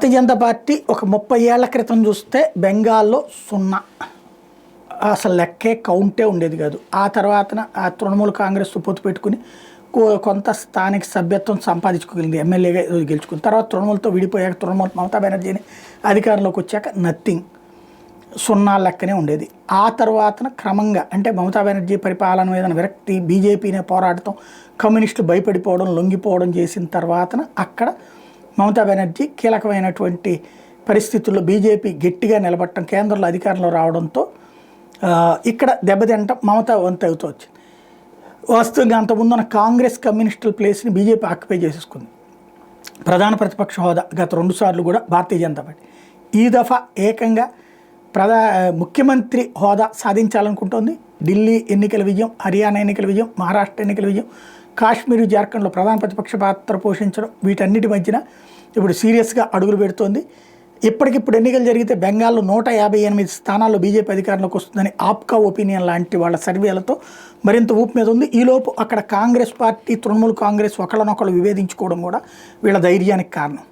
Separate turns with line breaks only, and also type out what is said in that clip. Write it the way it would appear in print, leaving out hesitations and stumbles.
Bharatiya Janata party ఒక 30 ఏళ్ల క్రితం చూస్తే బెంగాల్లో 0 అసలు లెక్కే కౌంటే ఉండేది కాదు. ఆ తర్వాతన ఆ తృణమూల్ కాంగ్రెస్ పొత్తు పెట్టుకుని కొంత స్థానిక సభ్యత్వం సంపాదించుకోగలిగింది, ఎమ్మెల్యేగా గెలుచుకుంది. తర్వాత తృణమూల్తో విడిపోయాక తృణమూల్ మమతా బెనర్జీని అధికారంలోకి వచ్చాక నథింగ్, 0 లెక్కనే ఉండేది. ఆ తర్వాతన క్రమంగా అంటే మమతా బెనర్జీ పరిపాలన మీద విరక్తి, బీజేపీనే పోరాడటం, కమ్యూనిస్టులు భయపడిపోవడం, లొంగిపోవడం చేసిన తర్వాతన అక్కడ మమతా బెనర్జీ కీలకమైనటువంటి పరిస్థితుల్లో బీజేపీ గట్టిగా నిలబడటం, కేంద్రంలో అధికారంలో రావడంతో ఇక్కడ దెబ్బతింటం మమతా వంతు అవుతూ వచ్చింది. వాస్తవంగా అంతకుముందున్న కాంగ్రెస్ కమ్యూనిస్టుల ప్లేస్ని బీజేపీ ఆక్యుపై చేసేసుకుంది. ప్రధాన ప్రతిపక్ష హోదా గత 2 సార్లు కూడా భారతీయ జనతా పార్టీ. ఈ దఫా ఏకంగా ముఖ్యమంత్రి హోదా సాధించాలనుకుంటోంది. ఢిల్లీ ఎన్నికల విజయం, హర్యానా ఎన్నికల విజయం, మహారాష్ట్ర ఎన్నికల విజయం, కాశ్మీర్ జార్ఖండ్లో ప్రధాన ప్రతిపక్ష పాత్ర పోషించడం, వీటన్నిటి మధ్యన ఇప్పుడు సీరియస్గా అడుగులు పెడుతోంది. ఇప్పటికిప్పుడు ఎన్నికలు జరిగితే బెంగాల్లో 158 స్థానాల్లో బీజేపీ అధికారంలోకి వస్తుందని ఆప్కా ఒపీనియన్ లాంటి వాళ్ళ సర్వేలతో మరింత ఊపు మీద ఉంది. ఈలోపు అక్కడ కాంగ్రెస్ పార్టీ, తృణమూల్ కాంగ్రెస్ ఒకళ్ళనొకళ్ళు విభేదించుకోవడం కూడా వీళ్ళ ధైర్యానికి కారణం.